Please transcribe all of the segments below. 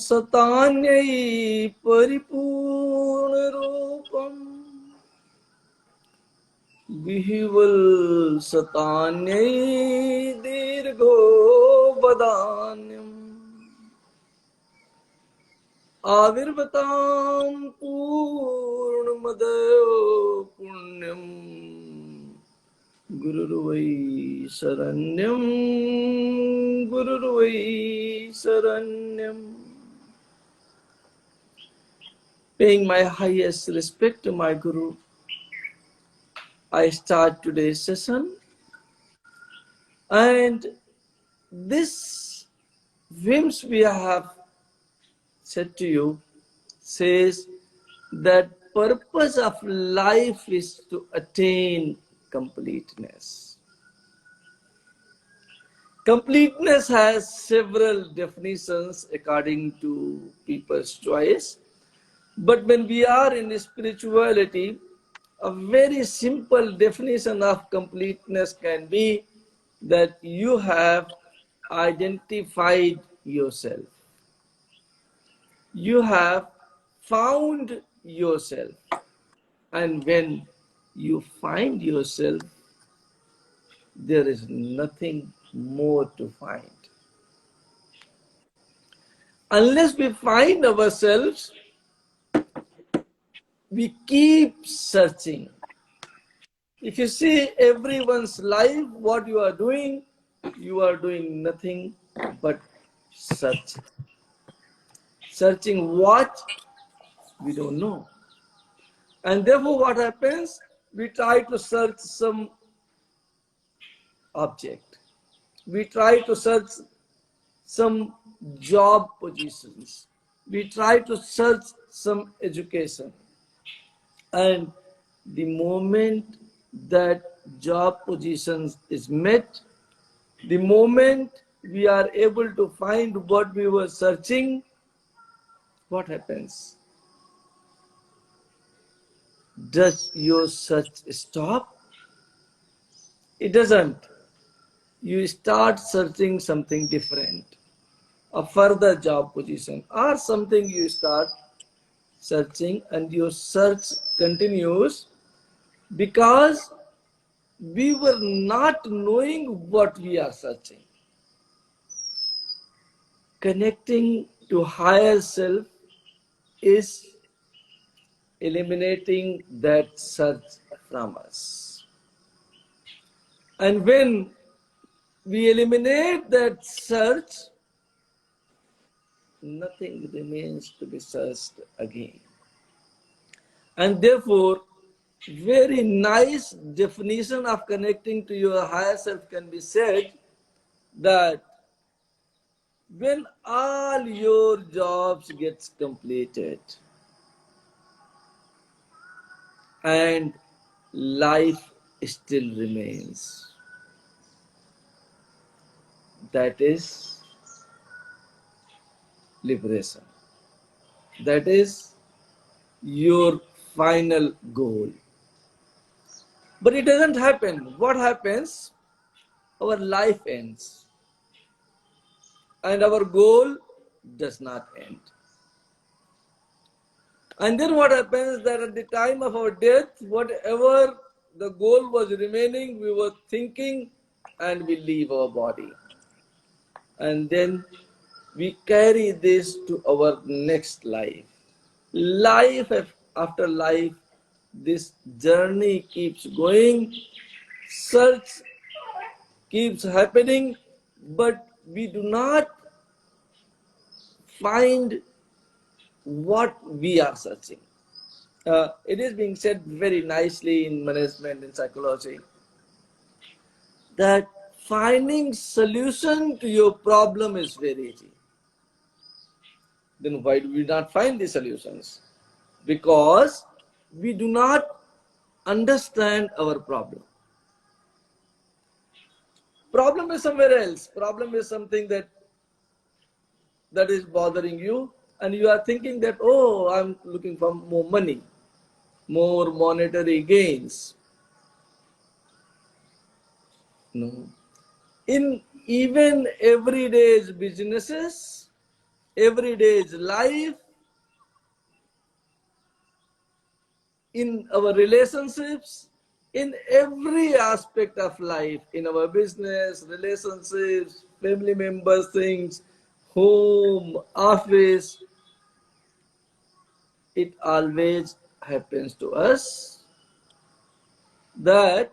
सतान्यै परिपूर्णरूपम् विह्वल सतान्यै दीर्घो वदान्यम् आविर्भतां पूर्णमदयो पुण्यम् गुरुर्वै शरण्यं गुरुर्वै शरण्यम्. Paying my highest respect to my Guru, I start today's session, and this whims we have said to you says that purpose of life is to attain completeness. Completeness has several definitions according to people's choice, but when we are in spirituality, a very simple definition of completeness can be that you have identified yourself. You have found yourself. And when you find yourself, there is nothing more to find. Unless we find ourselves, we keep searching. If you see everyone's life, what you are doing nothing but searching. Searching what? We don't know. And therefore what happens? We try to search some object. We try to search some job positions. We try to search some education. And the moment that job positions is met, the moment we are able to find what we were searching, what happens? Does your search stop? It doesn't. You start searching something different, a further job position or something you start searching, and your search continues because we were not knowing what we are searching. Connecting to higher self is eliminating that search from us. And when we eliminate that search, nothing remains to be searched again. And therefore, very nice definition of connecting to your higher self can be said that when all your jobs gets completed and life still remains, that is liberation. That is your final goal. But it doesn't happen. What happens? Our life ends. And our goal does not end. And then what happens that at the time of our death, whatever the goal was remaining, we were thinking, and we leave our body. And then we carry this to our next life. Life after life, this journey keeps going, search keeps happening, but we do not find what we are searching. It is being said very nicely in management and psychology that finding solution to your problem is very easy. Then why do we not find the solutions? Because we do not understand our problem. Problem is somewhere else. Problem is something that is bothering you, and you are thinking that, oh, I'm looking for more money, more monetary gains. No. In even everyday's businesses, every day's life, in our relationships, in every aspect of life, in our business, relationships, family members, things, home, office, it always happens to us that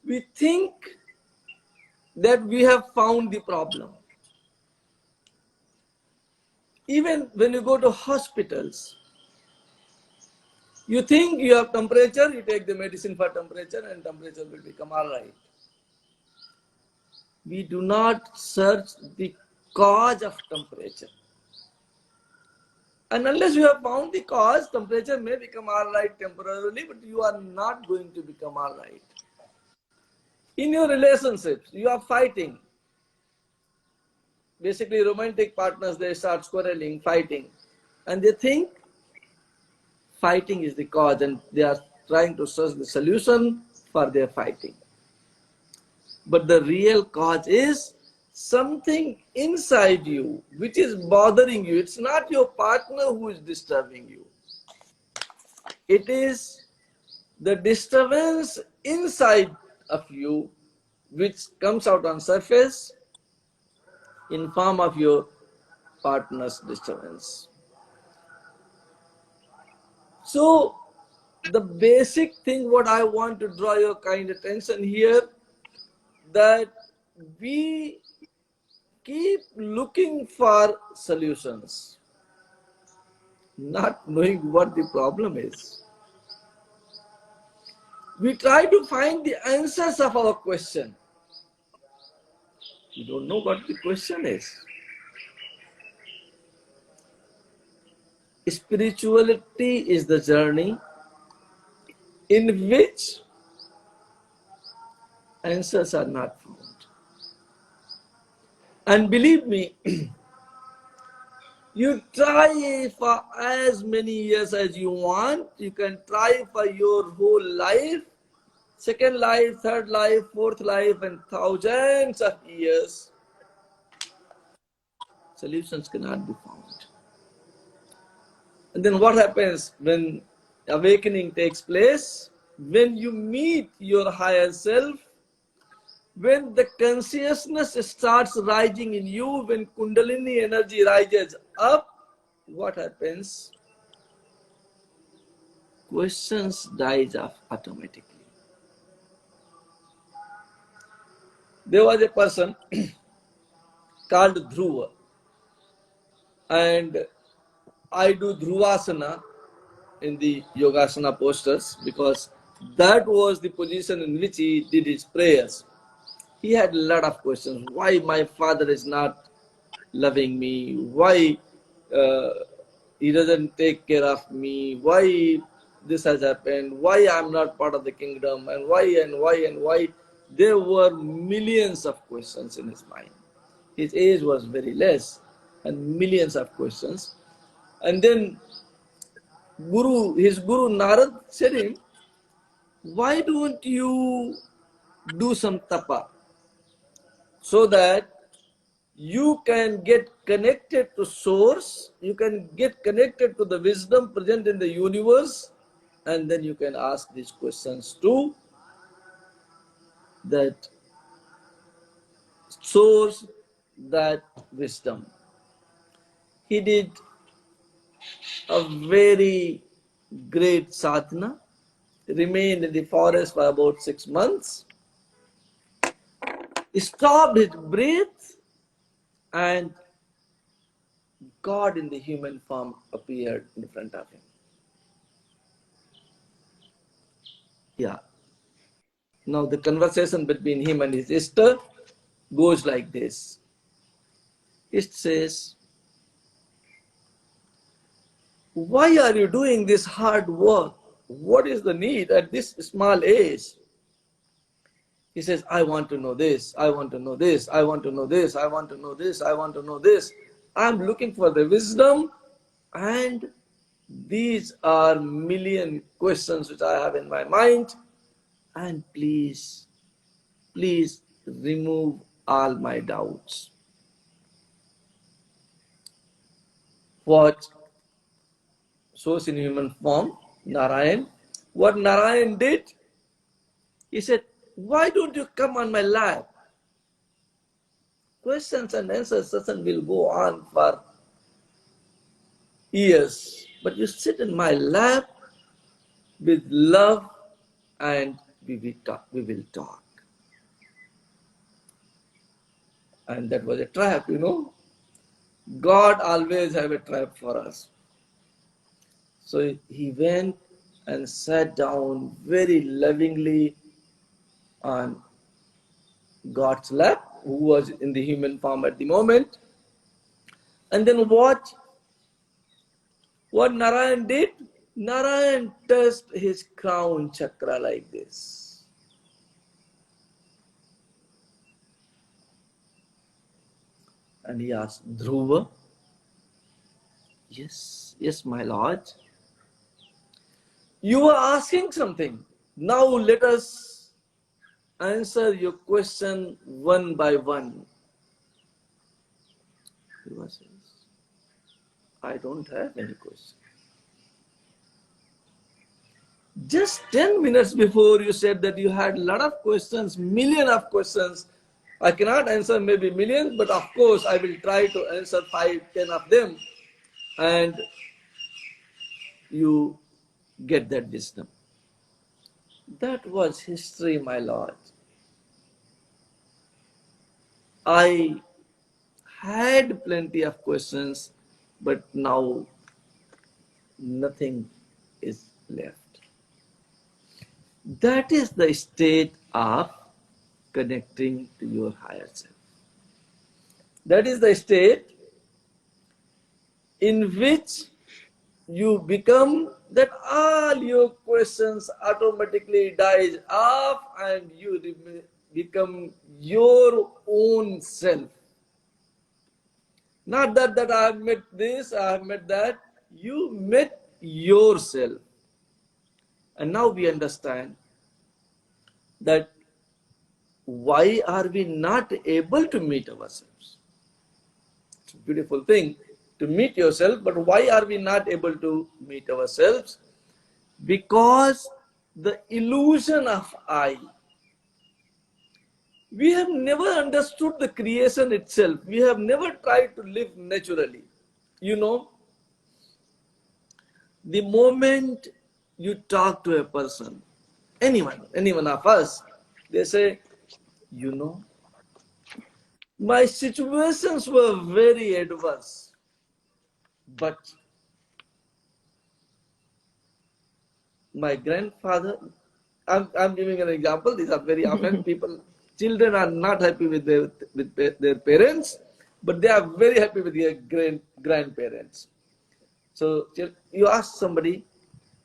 we think that we have found the problem. Even when you go to hospitals, you think you have temperature, you take the medicine for temperature and temperature will become all right. We do not search the cause of temperature. And unless you have found the cause, temperature may become all right temporarily, but you are not going to become all right. In your relationships, you are fighting. Basically, romantic partners, they start quarreling, fighting. And they think fighting is the cause and they are trying to search the solution for their fighting. But the real cause is something inside you which is bothering you. It's not your partner who is disturbing you. It is the disturbance inside of you which comes out on surface in form of your partner's disturbance. So the basic thing what I want to draw your kind attention here, that we keep looking for solutions, not knowing what the problem is. We try to find the answers of our question. We don't know what the question is. Spirituality is the journey in which answers are not found. And believe me, you try for as many years as you want, you can try for your whole life, second life, third life, fourth life, and thousands of years, solutions cannot be found. And then what happens when awakening takes place? When you meet your higher self, when the consciousness starts rising in you, when Kundalini energy rises up, what happens? Questions dies off automatically. There was a person called Dhruva, and I do Dhruvasana in the Yogasana posters because that was the position in which he did his prayers. He had a lot of questions. Why my father is not loving me? Why he doesn't take care of me? Why this has happened? Why I'm not part of the kingdom? And why and why and why? There were millions of questions in his mind. His age was very less and millions of questions. And then his Guru Narad said him, why don't you do some tapa so that you can get connected to source, you can get connected to the wisdom present in the universe, and then you can ask these questions to that source, that wisdom. He did a very great sadhana, remained in the forest for about 6 months, stopped his breath, and God in the human form appeared in front of him. Yeah. Now the conversation between him and his sister goes like this. It says, why are you doing this hard work? What is the need at this small age? He says, I want to know this, I want to know this, I want to know this, I want to know this, I want to know this. I'm looking for the wisdom, and these are million questions which I have in my mind, and please remove all my doubts. what shows in human form, Narayan. What Narayan did, he said, why don't you come on my lap? Questions and answers session will go on for years. But you sit in my lap with love and we will talk. We will talk. And that was a trap, you know. God always have a trap for us. So he went and sat down very lovingly on God's lap, who was in the human form at the moment. And then what Narayan did? Narayan touched his crown chakra like this. And he asked, Dhruva, yes, my lord. You were asking something. Now let us answer your question one by one. Dhruva says, I don't have any question. Just 10 minutes before you said that you had a lot of questions, million of questions. I cannot answer maybe millions, but of course I will try to answer 5, 10 of them. And you get that wisdom. That was history, my lord. I had plenty of questions, but now nothing is left. That is the state of connecting to your higher self. That is the state in which you become that all your questions automatically dies off and you become your own self. Not that I have met this, I have met that. You met yourself. And now we understand that why are we not able to meet ourselves? It's a beautiful thing to meet yourself, but why are we not able to meet ourselves? Because the illusion of I. We have never understood the creation itself. We have never tried to live naturally. You know, the moment you talk to a person, anyone of us, they say, you know, my situations were very adverse, but my grandfather, I'm giving an example, these are very often people, children are not happy with their parents, but they are very happy with their grandparents. So you ask somebody,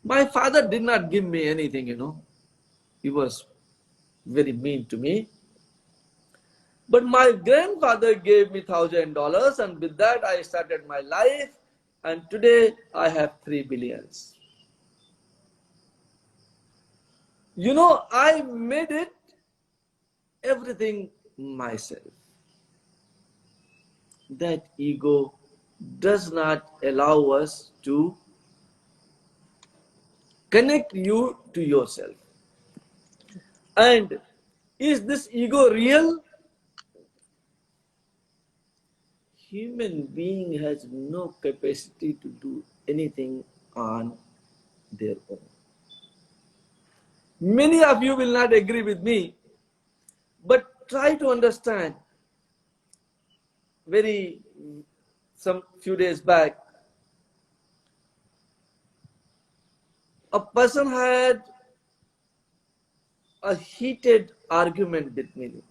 my father did not give me anything, you know. He was very mean to me. But my grandfather gave me $1,000 and with that I started my life and today I have 3 billions. You know, I made it everything myself. That ego does not allow us to connect you to yourself. And is this ego real? Human being has no capacity to do anything on their own. Many of you will not agree with me, but try to understand. Some few days back, a person had a heated argument with me.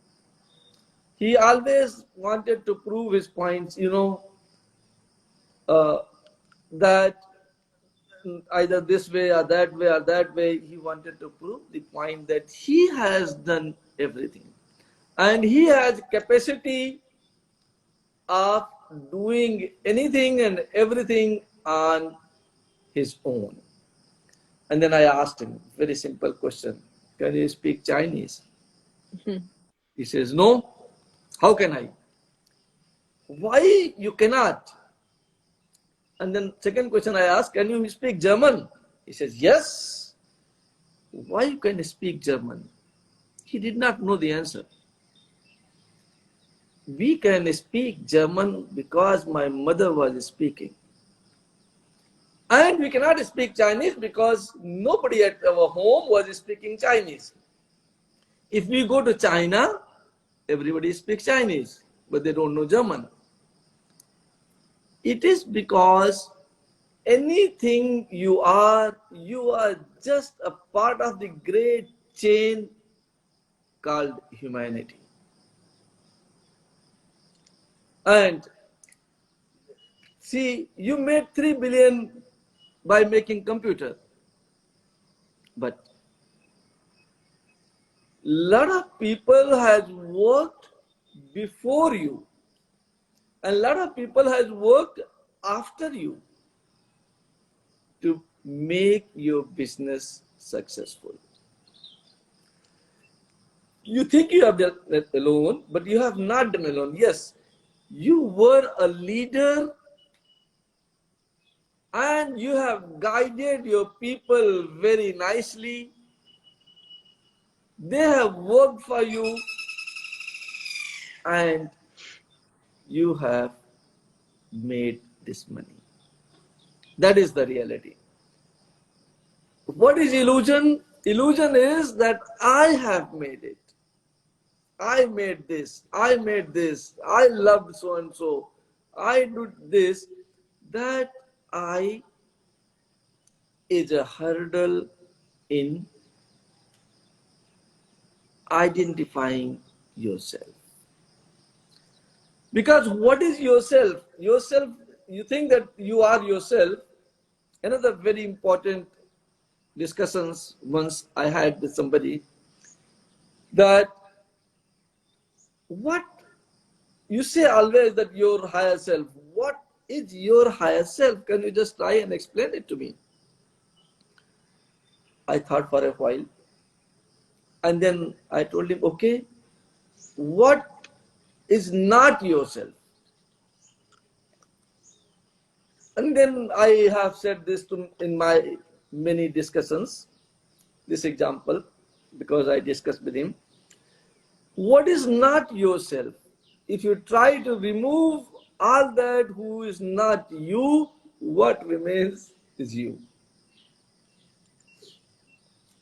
He always wanted to prove his points, you know, that either this way or that way, he wanted to prove the point that he has done everything. And he has capacity of doing anything and everything on his own. And then I asked him, very simple question, can you speak Chinese? He says, no. How can I? Why you cannot? And then second question I asked, can you speak German? He says, yes. Why you can speak German? He did not know the answer. We can speak German because my mother was speaking. And we cannot speak Chinese because nobody at our home was speaking Chinese. If we go to China, everybody speaks Chinese, but they don't know German. It is because anything you are just a part of the great chain called humanity. And see, you made 3 billion by making computer, but lot of people has worked before you, and lot of people has worked after you to make your business successful. You think you have done it alone, but you have not done alone. Yes, you were a leader and you have guided your people very nicely. They have worked for you and you have made this money. That is the reality. What is illusion? Illusion is that I have made it. I made this. I made this. I loved so and so. I did this. That I is a hurdle in identifying yourself. Because what is yourself? Yourself, you think that you are yourself. Another very important discussions once I had with somebody, that what you say always that your higher self. What is your higher self? Can you just try and explain it to me? I thought for a while. And then I told him, okay, what is not yourself? And then I have said this in my many discussions, this example, because I discussed with him. What is not yourself? If you try to remove all that who is not you, what remains is you.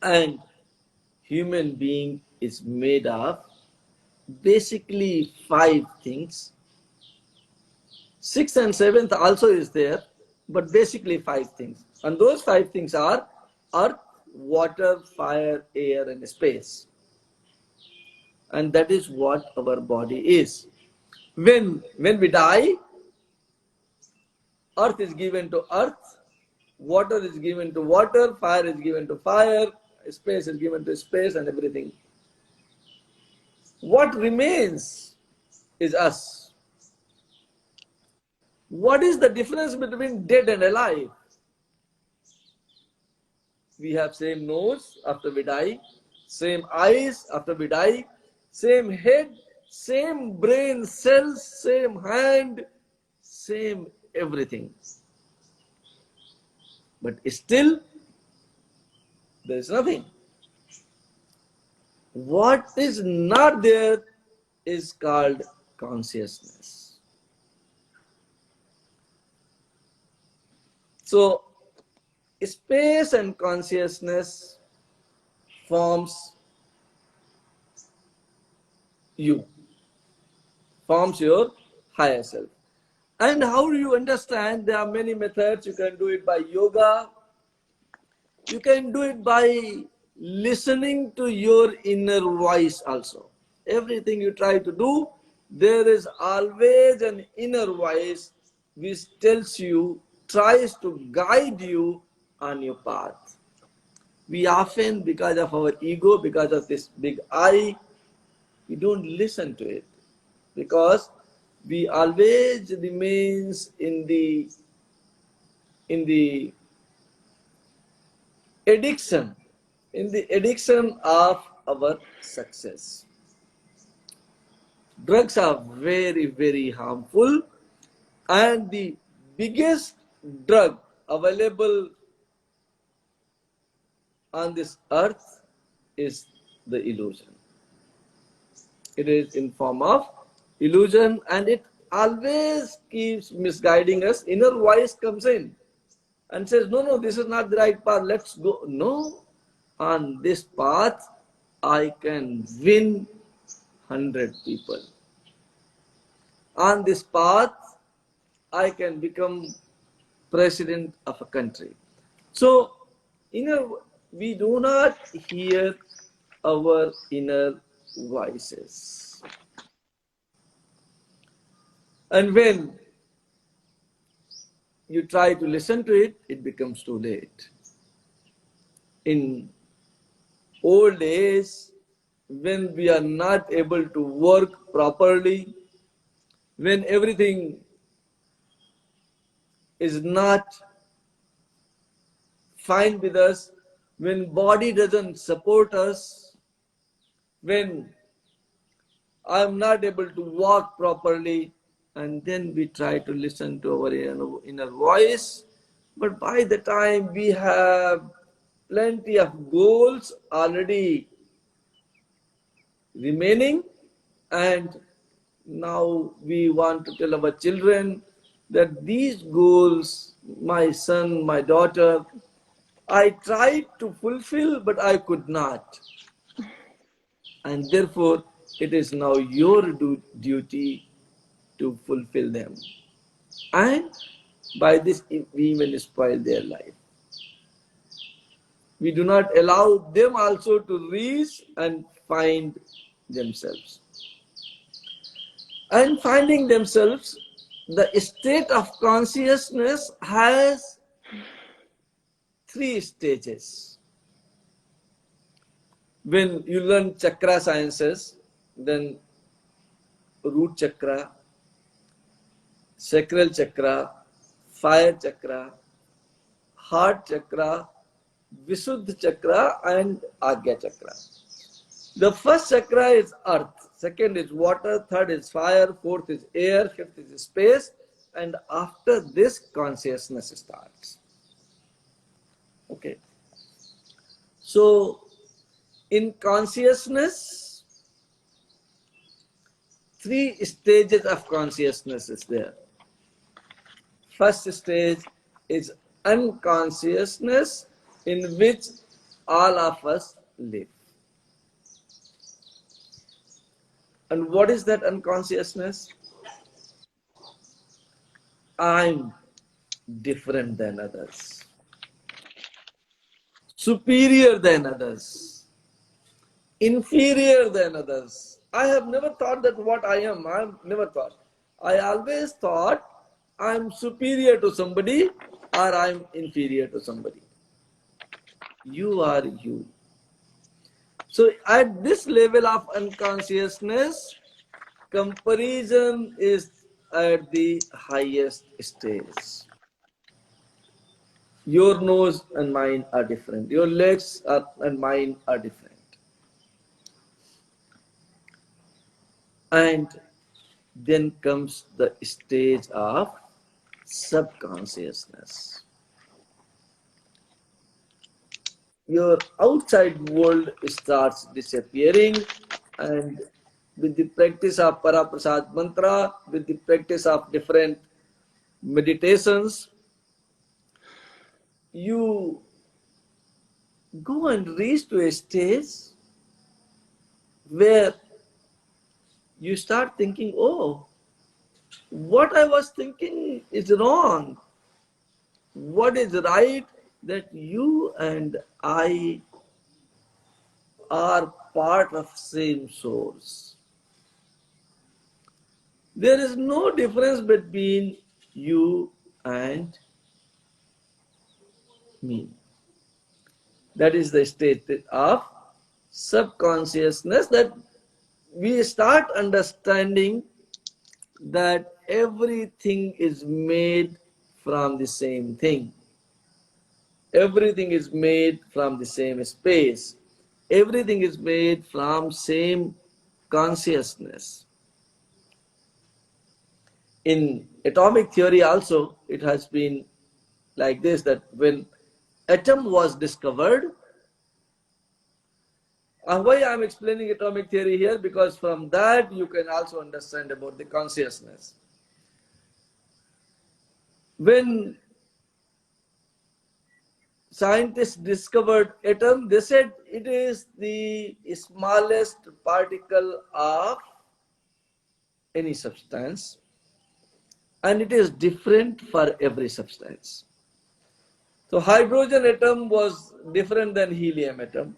And human being is made of basically 5 things. 6th and 7th also is there, but basically 5 things. And those 5 things are earth, water, fire, air, and space. And that is what our body is. When we die, earth is given to earth, water is given to water, fire is given to fire, space is given to space, and everything. What remains is us. What is the difference between dead and alive? We have same nose after we die, same eyes after we die, same head, same brain cells, same hand, same everything. But still, there is nothing. What is not there is called consciousness. So, space and consciousness forms you, forms your higher self. And how do you understand? There are many methods. You can do it by yoga. You can do it by listening to your inner voice also. Everything you try to do, there is always an inner voice which tells you, tries to guide you on your path. We often, because of our ego, because of this big I, we don't listen to it. Because we always remains in the addiction, of our success. Drugs are very, very harmful, and the biggest drug available on this earth is the illusion. It is in form of illusion, and it always keeps misguiding us. Inner voice comes in and says, no, no, this is not the right path, let's go. No, on this path, I can win 100 people. On this path, I can become president of a country. So, we do not hear our inner voices. And when you try to listen to it, it becomes too late. In old days, when we are not able to work properly, when everything is not fine with us, when body doesn't support us, when I'm not able to walk properly, and then we try to listen to our inner voice. But by the time we have plenty of goals already remaining, and now we want to tell our children that these goals, my son, my daughter, I tried to fulfill, but I could not. And therefore, it is now your duty to fulfill them. And by this, we even spoil their life. We do not allow them also to reach and find themselves. And finding themselves, the state of consciousness has 3 stages. When you learn chakra sciences, then root chakra, sacral chakra, fire chakra, heart chakra, Visuddha chakra, and Agya chakra. The first chakra is earth, second is water, third is fire, fourth is air, fifth is space, and after this consciousness starts. Okay. So, in consciousness, 3 stages of consciousness is there. First stage is unconsciousness, in which all of us live. And what is that unconsciousness? I'm different than others, superior than others, inferior than others. I have never thought that what I am, I've never thought. I always thought I'm superior to somebody or I'm inferior to somebody. You are you. So at this level of unconsciousness, comparison is at the highest stage. Your nose and mine are different. Your legs and mine are different. And then comes the stage of subconsciousness. Your outside world starts disappearing, and with the practice of Paraprasad mantra, with the practice of different meditations, you go and reach to a stage where you start thinking, oh, what I was thinking is wrong. What is right? That you and I are part of same source. There is no difference between you and me. That is the state of subconsciousness, that we start understanding that everything is made from the same thing. Everything is made from the same space. Everything is made from same consciousness. In atomic theory also, it has been like this, that when atom was discovered, why I am explaining atomic theory here? Because from that you can also understand about the consciousness. When scientists discovered atom, they said it is the smallest particle of any substance, and it is different for every substance. So hydrogen atom was different than helium atom,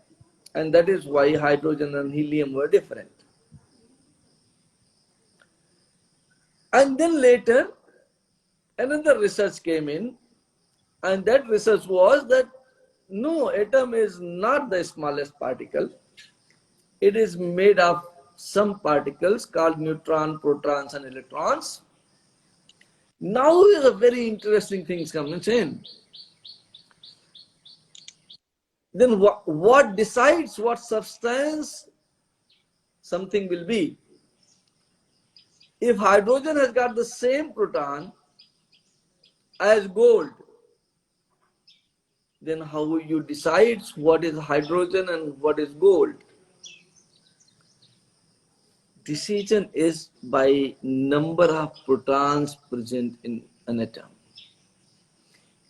and that is why hydrogen and helium were different. And then later, another research came in, and that research was that no, atom is not the smallest particle. It is made of some particles called neutron, protons, and electrons. Now is a very interesting thing comes in. Then what decides what substance something will be? If hydrogen has got the same proton as gold, then how you decide what is hydrogen and what is gold? Decision is by number of protons present in an atom.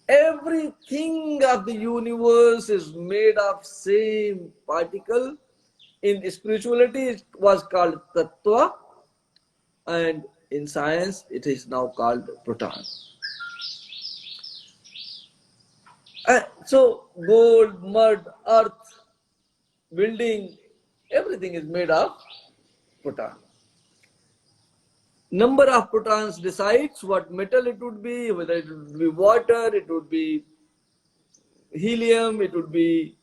Everything of the universe is made of same particle. In spirituality it was called tattva, and in science it is now called proton. So gold, mud, earth, building, everything is made of proton. Number of protons decides what metal it would be, whether it would be water, it would be helium, it would be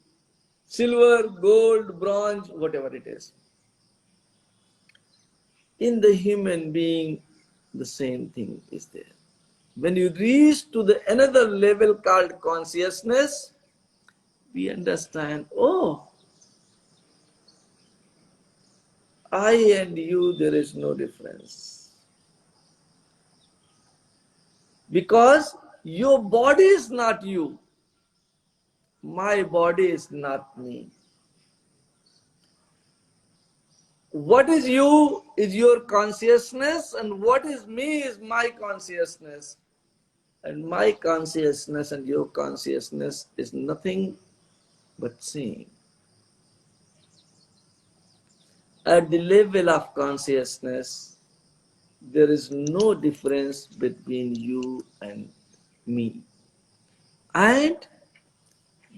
silver, gold, bronze, whatever it is. In the human being, the same thing is there. When you reach to the another level called consciousness, we understand, oh, I and you, there is no difference. Because your body is not you. My body is not me. What is you is your consciousness, and what is me is my consciousness. And my consciousness and your consciousness is nothing but same. At the level of consciousness, there is no difference between you and me. And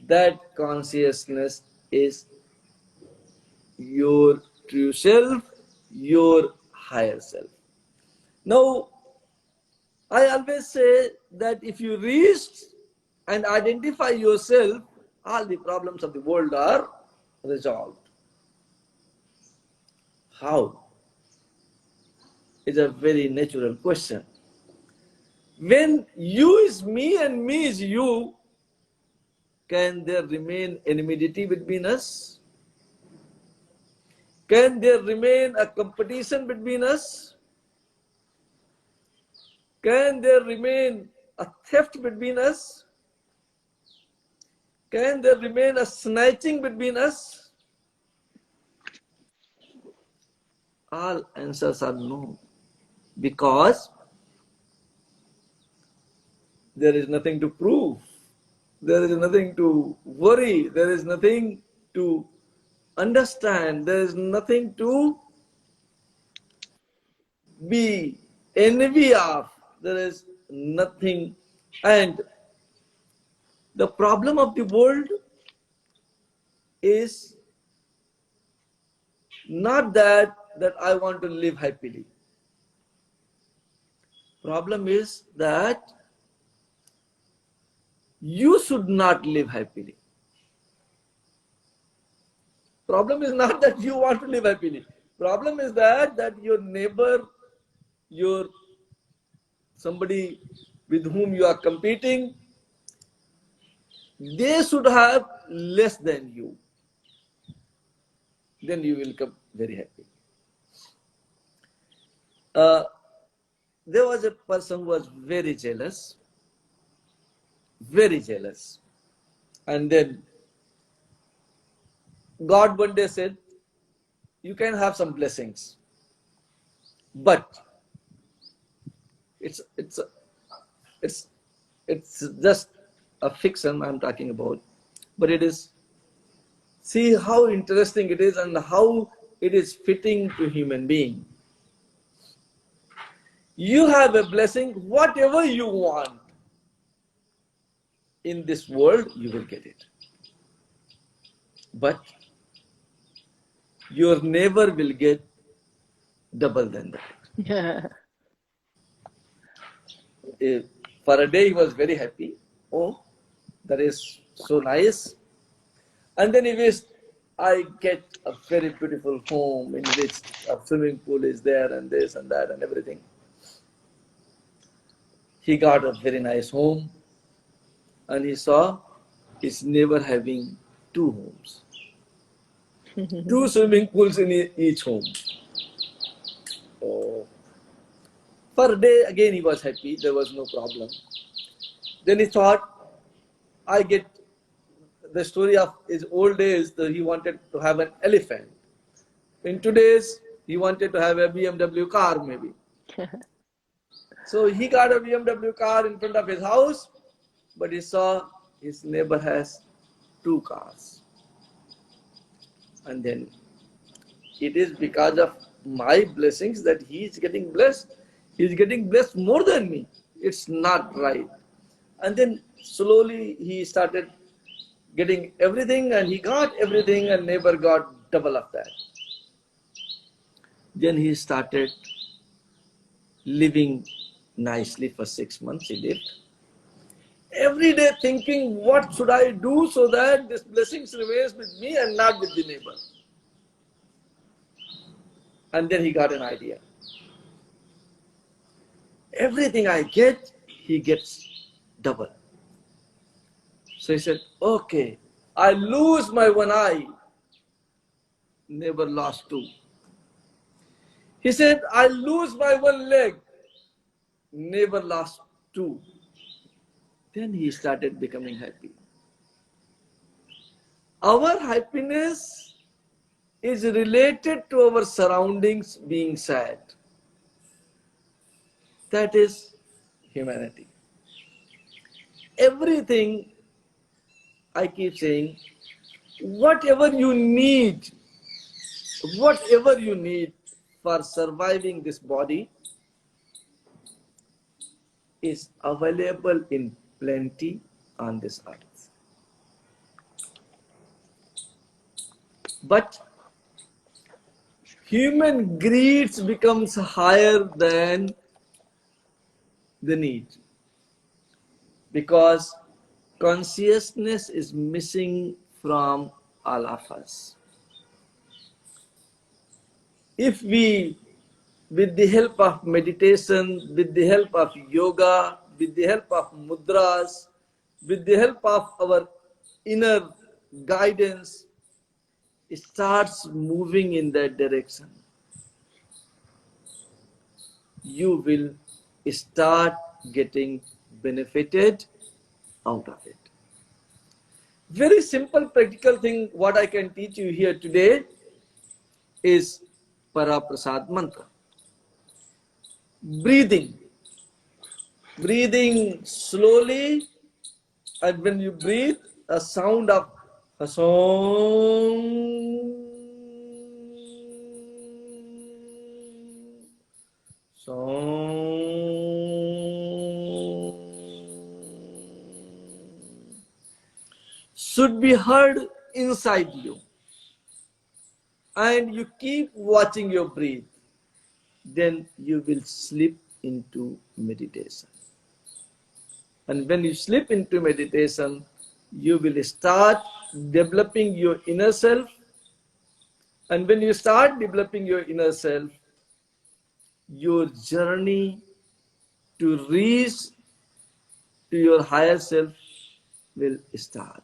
that consciousness is your true self, your higher self. Now, I always say that if you reach and identify yourself, all the problems of the world are resolved. How? It's a very natural question. When you is me and me is you, can there remain enmity between us? Can there remain a competition between us? Can there remain a theft between us? Can there remain a snatching between us? All answers are no. Because there is nothing to prove. There is nothing to worry. There is nothing to understand. There is nothing to be envy of. There is nothing. And the problem of the world is not that I want to live happily. Problem is that you should not live happily. Problem is not that you want to live happily. Problem is that your neighbor, your somebody with whom you are competing, they should have less than you. Then you will come very happy. There was a person who was very jealous, very jealous. And then God one day said, you can have some blessings, but it's it's it's it's just a fiction I'm talking about, but it is, see how interesting it is and how it is fitting to human being. You have a blessing, whatever you want in this world, you will get it. But your neighbor will get double than that. For a day, he was very happy. Oh, that is so nice. And then he wished, I get a very beautiful home in which a swimming pool is there and this and that and everything. He got a very nice home and he saw his neighbor having two homes, two swimming pools in each home. Oh. For a day, again he was happy, there was no problem. Then he thought, I get the story of his old days, he wanted to have an elephant. In today's, he wanted to have a BMW car maybe. So he got a BMW car in front of his house, but he saw his neighbor has two cars. And then it is because of my blessings that he is getting blessed. He is getting blessed more than me. It's not right. And then slowly he started getting everything and he got everything and neighbor got double of that. Then he started living nicely for 6 months. He lived. Every day thinking, what should I do so that this blessings remains with me and not with the neighbor? And then he got an idea. Everything I get, he gets double. So he said, okay, I lose my one eye. Neighbor lost two. He said, I lose my one leg. Neighbor lost two. Then he started becoming happy. Our happiness is related to our surroundings being sad. That is humanity. Everything, I keep saying, whatever you need for surviving this body is available in plenty on this earth. But human greed becomes higher than the need, because consciousness is missing from all of us. If we, with the help of meditation, with the help of yoga, with the help of mudras, with the help of our inner guidance, starts moving in that direction, you will start getting benefited out of it. Very simple practical thing what I can teach you here today is Paraprasad mantra. Breathing slowly, and when you breathe, a sound of a song should be heard inside you, and you keep watching your breath, then you will slip into meditation. And when you slip into meditation, you will start developing your inner self. And when you start developing your inner self, your journey to reach to your higher self will start.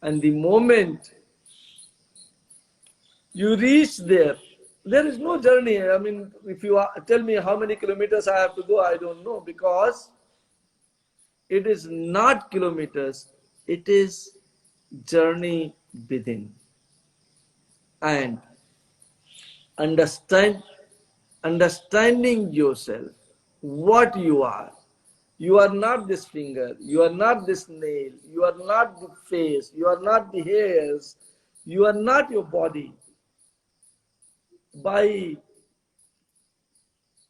And the moment you reach there, there is no journey. I mean, if you tell me how many kilometers I have to go, I don't know, because It is not kilometers, it is journey within. And understand, understanding yourself, what you are. You are not this finger, you are not this nail, you are not the face, you are not the hairs, you are not your body. By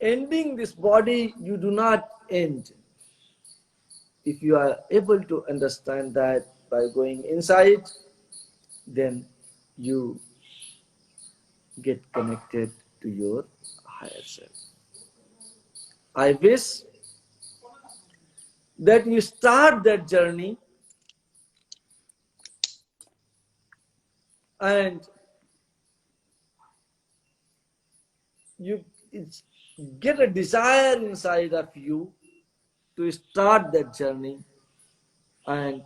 ending this body, you do not end. If you are able to understand that by going inside, then you get connected to your higher self. I wish that you start that journey and you get a desire inside of you to start that journey and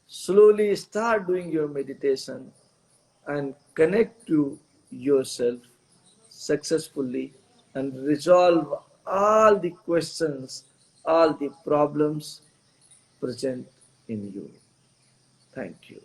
slowly start doing your meditation and connect to yourself successfully and resolve all the questions, all the problems present in you. Thank you.